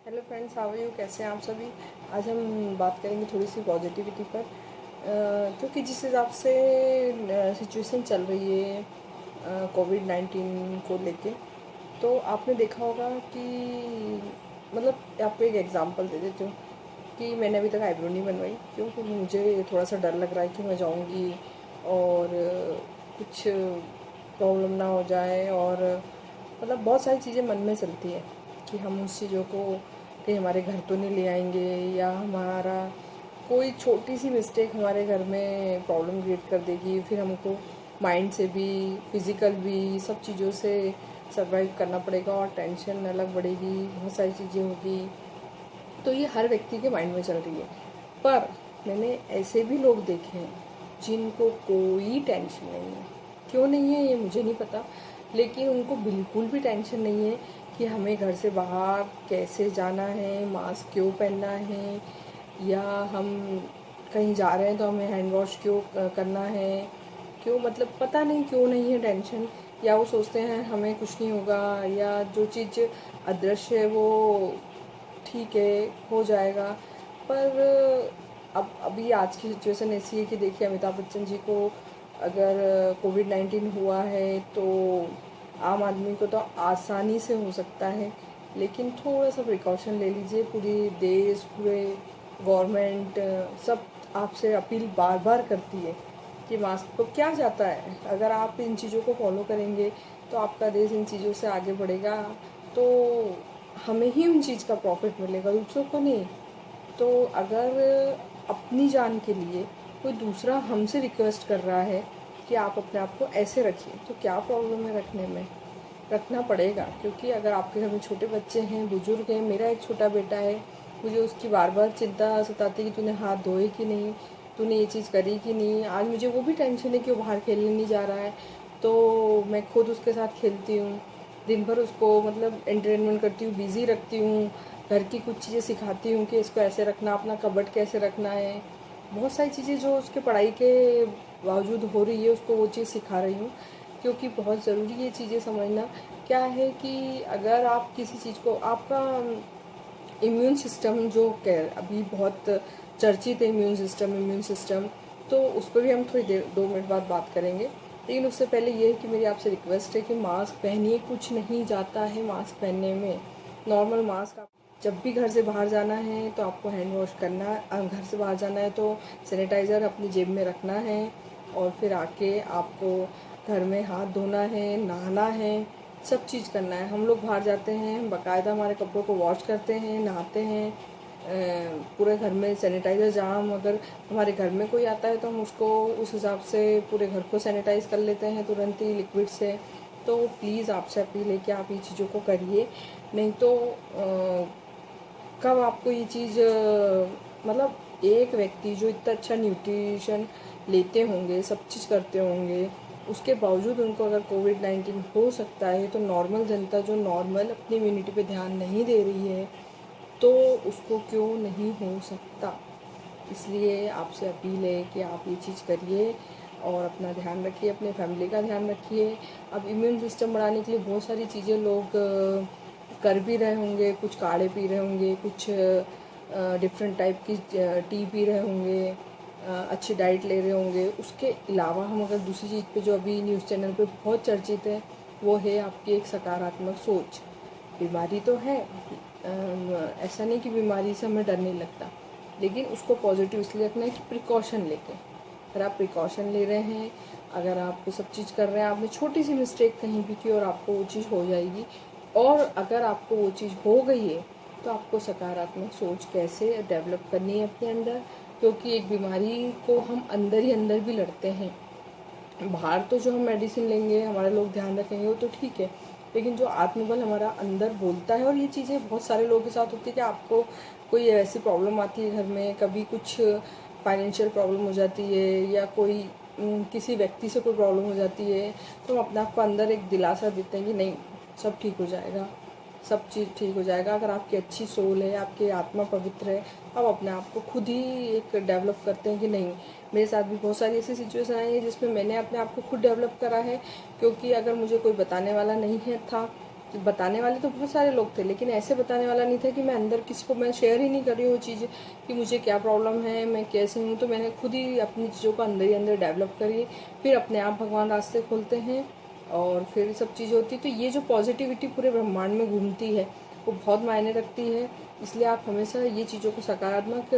Hello friends, how are you? कैसे हैं आप सभी? आज हम बात करेंगे थोड़ी सी पॉजिटिविटी पर, क्योंकि जिस हिसाब से सिचुएशन चल रही है कोविड-19 को लेके, तो आपने देखा होगा कि मतलब आपको एक एग्जांपल दे देती हूँ कि मैंने अभी तक आईब्रो नहीं बनवाई। क्यों? क्योंकि मुझे थोड़ा सा डर लग रहा है कि मैं जाऊँगी और कुछ प्रॉब्लम ना हो जाए, और मतलब बहुत सारी चीज़ें मन में चलती है कि हम उस चीज़ों को कहीं हमारे घर तो नहीं ले आएंगे, या हमारा कोई छोटी सी मिस्टेक हमारे घर में प्रॉब्लम क्रिएट कर देगी, फिर हमको माइंड से भी फिज़िकल भी सब चीज़ों से सर्वाइव करना पड़ेगा और टेंशन अलग बढ़ेगी, बहुत सारी चीज़ें होगी। तो ये हर व्यक्ति के माइंड में चल रही है। पर मैंने ऐसे भी लोग देखे हैं जिनको कोई टेंशन नहीं है। क्यों नहीं है ये मुझे नहीं पता, लेकिन उनको बिल्कुल भी टेंशन नहीं है कि हमें घर से बाहर कैसे जाना है, मास्क क्यों पहनना है, या हम कहीं जा रहे हैं तो हमें हैंड वॉश क्यों करना है, क्यों, मतलब पता नहीं क्यों नहीं है टेंशन। या वो सोचते हैं हमें कुछ नहीं होगा, या जो चीज़ अदृश्य है वो ठीक है हो जाएगा। पर अब अभी आज की सिचुएशन ऐसी है कि देखिए, अमिताभ बच्चन जी को अगर कोविड-19 हुआ है तो आम आदमी को तो आसानी से हो सकता है, लेकिन थोड़ा सा प्रिकॉशन ले लीजिए। पूरी देश, पूरे गवर्नमेंट सब आपसे अपील बार बार करती है कि मास्क, तो क्या जाता है अगर आप इन चीज़ों को फॉलो करेंगे तो आपका देश इन चीज़ों से आगे बढ़ेगा। तो हमें ही उन चीज़ का प्रॉफिट मिलेगा, दूसरों को नहीं। तो अगर अपनी जान के लिए कोई दूसरा हमसे रिक्वेस्ट कर रहा है कि आप अपने आप को ऐसे रखिए, तो क्या प्रॉब्लम है रखने में? रखना पड़ेगा, क्योंकि अगर आपके घर में छोटे बच्चे हैं, बुजुर्ग हैं, मेरा एक छोटा बेटा है, मुझे उसकी बार बार चिंता सताती कि तूने हाथ धोए कि नहीं, तूने ये चीज़ करी कि नहीं। आज मुझे वो भी टेंशन है कि वो बाहर खेलने नहीं जा रहा है, तो मैं खुद उसके साथ खेलती हूँ, दिन भर उसको मतलब एंटरटेनमेंट करती हूँ, बिज़ी रखती हूँ, घर की कुछ चीज़ें सिखाती हूँ कि इसको ऐसे रखना, अपना कबर्ड कैसे रखना है। बहुत सारी चीज़ें जो उसके पढ़ाई के बावजूद हो रही है, उसको वो चीज़ सिखा रही हूँ, क्योंकि बहुत ज़रूरी है चीज़ें समझना। क्या है कि अगर आप किसी चीज़ को, आपका इम्यून सिस्टम जो कह अभी बहुत चर्चित है, इम्यून सिस्टम, तो उस पर भी हम थोड़ी देर 2 मिनट बाद बात करेंगे। लेकिन उससे पहले ये है कि मेरी आपसे रिक्वेस्ट है कि मास्क पहनिए, कुछ नहीं जाता है मास्क पहनने में। नॉर्मल मास्क, आप जब भी घर से बाहर जाना है तो आपको हैंड वॉश करना, घर से बाहर जाना है तो सैनिटाइज़र अपनी जेब में रखना है, और फिर आके आपको घर में हाथ धोना है, नहाना है, सब चीज़ करना है। हम लोग बाहर जाते हैं, बाकायदा हमारे कपड़ों को वॉश करते हैं, नहाते हैं, पूरे घर में सैनिटाइज़र, जहाँ हम अगर हमारे घर में कोई आता है तो हम उसको उस हिसाब से पूरे घर को सैनिटाइज़ कर लेते हैं तुरंत ही लिक्विड से। तो प्लीज़ आपसे अपील है कि आप ये चीज़ों को करिए, नहीं तो कब आपको ये चीज़ मतलब एक व्यक्ति जो इतना अच्छा न्यूट्रिशन लेते होंगे, सब चीज़ करते होंगे, उसके बावजूद उनको अगर कोविड-19 हो सकता है, तो नॉर्मल जनता जो नॉर्मल अपनी इम्यूनिटी पे ध्यान नहीं दे रही है, तो उसको क्यों नहीं हो सकता? इसलिए आपसे अपील है कि आप ये चीज़ करिए और अपना ध्यान रखिए, अपने फैमिली का ध्यान रखिए। अब इम्यून सिस्टम बढ़ाने के लिए बहुत सारी चीज़ें लोग कर भी रहे होंगे, कुछ काढ़े पी रहे होंगे, कुछ डिफरेंट टाइप की टी पी रहे होंगे, अच्छी डाइट ले रहे होंगे। उसके अलावा हम अगर दूसरी चीज़ पे जो अभी न्यूज़ चैनल पे बहुत चर्चित है, वो है आपकी एक सकारात्मक सोच। बीमारी तो है, ऐसा नहीं कि बीमारी से हमें डर नहीं लगता, लेकिन उसको पॉजिटिव इसलिए रखना है कि प्रिकॉशन लेके, अगर आप प्रिकॉशन ले रहे हैं, अगर आप सब चीज़ कर रहे हैं, आपने छोटी सी मिस्टेक कहीं भी की और आपको वो चीज़ हो जाएगी। और अगर आपको वो चीज़ हो गई है तो आपको सकारात्मक सोच कैसे डेवलप करनी है अपने अंदर, क्योंकि एक बीमारी को हम अंदर ही अंदर भी लड़ते हैं। बाहर तो जो हम मेडिसिन लेंगे, हमारे लोग ध्यान रखेंगे, वो तो ठीक है, लेकिन जो आत्मबल हमारा अंदर बोलता है, और ये चीज़ें बहुत सारे लोगों के साथ होती है कि आपको कोई ऐसी प्रॉब्लम आती है घर में, कभी कुछ फाइनेंशियल प्रॉब्लम हो जाती है, या कोई किसी व्यक्ति से कोई प्रॉब्लम हो जाती है, तो हम अपने आप को अंदर एक दिलासा देते हैं कि नहीं, सब ठीक हो जाएगा, सब चीज़ ठीक हो जाएगा। अगर आपकी अच्छी सोल है, आपकी आत्मा पवित्र है, आप अपने आप को खुद ही एक डेवलप करते हैं कि नहीं। मेरे साथ भी बहुत सारी ऐसी सिचुएशन आई है जिसमें मैंने अपने आप को खुद डेवलप करा है, क्योंकि अगर मुझे कोई बताने वाला नहीं है था बताने वाले तो बहुत सारे लोग थे, लेकिन ऐसे बताने वाला नहीं था कि मैं अंदर किसी को मैं शेयर ही नहीं कर रही हूँ वो चीज़ें कि मुझे क्या प्रॉब्लम है, मैं कैसे हूँ। तो मैंने खुद ही अपनी चीज़ों को अंदर ही अंदर डेवलप करी, फिर अपने आप भगवान रास्ते खोलते हैं और फिर सब चीज़ें होती है। तो ये जो पॉजिटिविटी पूरे ब्रह्मांड में घूमती है वो बहुत मायने रखती है। इसलिए आप हमेशा ये चीज़ों को सकारात्मक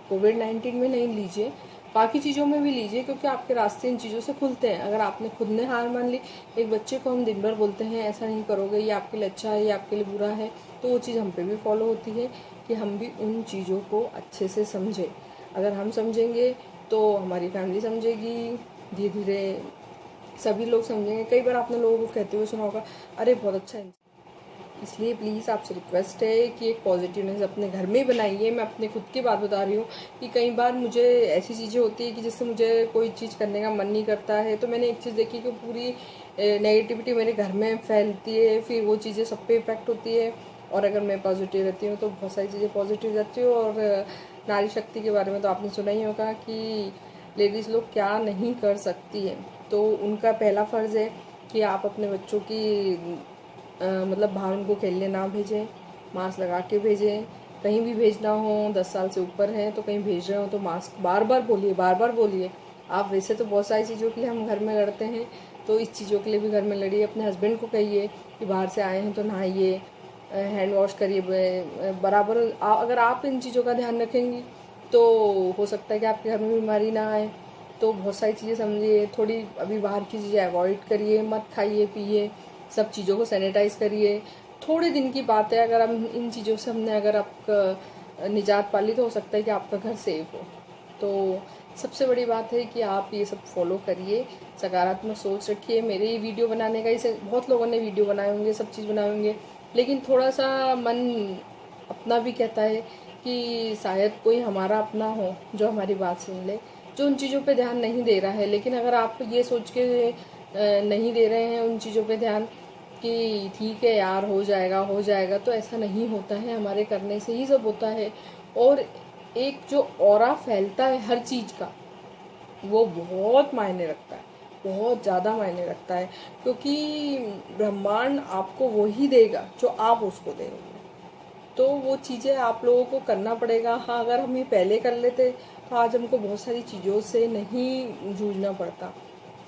कोविड-19 में नहीं लीजिए, बाकी चीज़ों में भी लीजिए, क्योंकि आपके रास्ते इन चीज़ों से खुलते हैं। अगर आपने खुद ने हार मान ली, एक बच्चे को हम दिन भर बोलते हैं ऐसा नहीं करोगे, ये आपके लिए अच्छा है, ये आपके लिए बुरा है, तो वो चीज़ हम पे भी फॉलो होती है कि हम भी उन चीज़ों को अच्छे से समझें। अगर हम समझेंगे तो हमारी फैमिली समझेगी, धीरे धीरे सभी लोग समझेंगे। कई बार आपने लोगों को कहते हुए सुना होगा, अरे बहुत अच्छा है। इसलिए प्लीज़ आपसे रिक्वेस्ट है कि एक पॉजिटिवनेस अपने घर में ही बनाइए। मैं अपने खुद की बात बता रही हूँ कि कई बार मुझे ऐसी चीज़ें होती है कि जिससे मुझे कोई चीज़ करने का मन नहीं करता है, तो मैंने एक चीज़ देखी कि पूरी नेगेटिविटी मेरे घर में फैलती है, फिर वो चीज़ें सब पे इफ़ेक्ट होती है। और अगर मैं पॉजिटिव रहती हूँ तो बहुत सारी चीज़ें पॉजिटिव रहती हूँ। और नारी शक्ति के बारे में तो आपने सुना ही होगा कि लेडीज़ लोग क्या नहीं कर सकती है। तो उनका पहला फ़र्ज़ है कि आप अपने बच्चों की मतलब बाहर उनको खेलने ना भेजें, मास्क लगा के भेजें। कहीं भी भेजना हो, 10 साल से ऊपर है तो कहीं भेज रहे हो तो मास्क बार बार बोलिए, बार बार बोलिए। आप वैसे तो बहुत सारी चीज़ों के लिए हम घर में लड़ते हैं, तो इस चीज़ों के लिए भी घर में लड़िए। अपने हस्बैंड को कहिए कि बाहर से आए हैं तो नहाइए, हैंड वॉश करिए बराबर। अगर आप इन चीज़ों का ध्यान रखेंगी तो हो सकता है कि आपके घर में बीमारी ना आए। तो बहुत सारी चीज़ें समझिए, थोड़ी अभी बाहर की चीज़ें अवॉइड करिए, मत खाइए पिए, सब चीज़ों को सैनिटाइज करिए। थोड़े दिन की बात है, अगर हम इन चीज़ों से हमने अगर आपका निजात पाली तो हो सकता है कि आपका घर सेफ हो। तो सबसे बड़ी बात है कि आप ये सब फॉलो करिए, सकारात्मक सोच रखिए। मेरे ये वीडियो बनाने का, इसे बहुत लोगों ने वीडियो बनाए होंगे, सब चीज़ बनाए होंगे, लेकिन थोड़ा सा मन अपना भी कहता है कि शायद कोई हमारा अपना हो जो हमारी बात सुन ले, जो उन चीज़ों पे ध्यान नहीं दे रहा है। लेकिन अगर आप ये सोच के नहीं दे रहे हैं उन चीज़ों पे ध्यान कि ठीक है यार हो जाएगा हो जाएगा, तो ऐसा नहीं होता है। हमारे करने से ही सब होता है। और एक जो ऑरा फैलता है हर चीज़ का, वो बहुत मायने रखता है, बहुत ज़्यादा मायने रखता है, क्योंकि ब्रह्मांड आपको वही देगा जो आप उसको देंगे। तो वो चीज़ें आप लोगों को करना पड़ेगा। हाँ, अगर हम ये पहले कर लेते तो आज हमको बहुत सारी चीज़ों से नहीं जूझना पड़ता।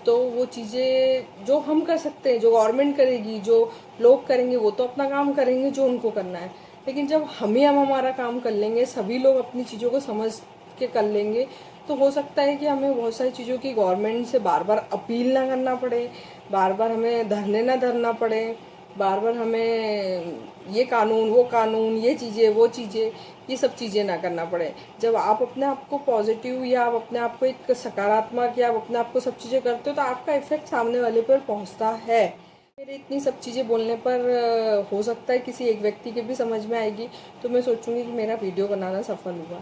तो वो चीज़ें जो हम कर सकते हैं, जो गवर्नमेंट करेगी, जो लोग करेंगे, वो तो अपना काम करेंगे जो उनको करना है। लेकिन जब हम हमारा काम कर लेंगे, सभी लोग अपनी चीज़ों को समझ के कर लेंगे, तो हो सकता है कि हमें बहुत सारी चीज़ों की गवर्नमेंट से बार बार अपील ना करना पड़े, बार बार हमें धरने ना धरना पड़े, बार बार हमें ये कानून वो कानून, ये चीज़ें वो चीज़ें, ये सब चीज़ें ना करना पड़े। जब आप अपने आप को पॉजिटिव या आप अपने आप को एक सकारात्मक या आप अपने आप को सब चीज़ें करते हो तो आपका इफेक्ट सामने वाले पर पहुंचता है। मेरे इतनी सब चीज़ें बोलने पर हो सकता है किसी एक व्यक्ति के भी समझ में आएगी, तो मैं सोचूंगी कि मेरा वीडियो बनाना सफल हुआ।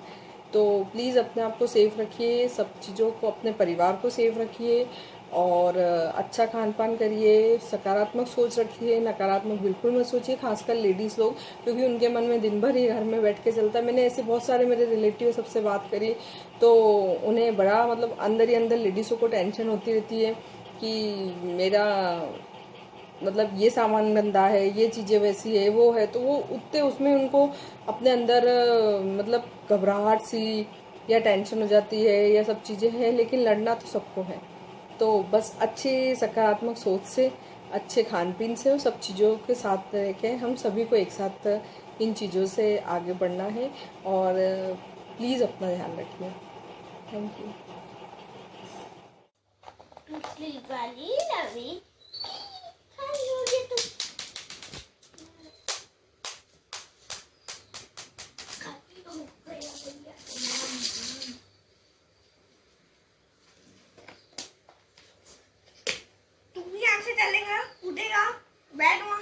तो प्लीज़ अपने आप को सेफ रखिए, सब चीज़ों को, अपने परिवार को सेफ रखिए और अच्छा खान पान करिए, सकारात्मक सोच रखिए, नकारात्मक बिल्कुल मत सोचिए, खासकर लेडीज़ लोग, क्योंकि उनके मन में दिन भर ही घर में बैठ के चलता है। मैंने ऐसे बहुत सारे मेरे रिलेटिव सबसे बात करी तो उन्हें बड़ा मतलब अंदर ही अंदर लेडीज़ों को टेंशन होती रहती है कि मेरा मतलब ये सामान गंदा है, ये चीज़ें वैसी है, वो है, तो वो उतने उसमें उनको अपने अंदर मतलब घबराहट सी या टेंशन हो जाती है, या सब चीज़ें हैं। लेकिन लड़ना तो सबको है। तो बस अच्छे सकारात्मक सोच से, अच्छे खान पीन से और सब चीज़ों के साथ रह के हम सभी को एक साथ इन चीज़ों से आगे बढ़ना है। और प्लीज़ अपना ध्यान रखिए। Thank you. तू भी यहाँ से चलेगा, कूदेगा, बैठ वहाँ।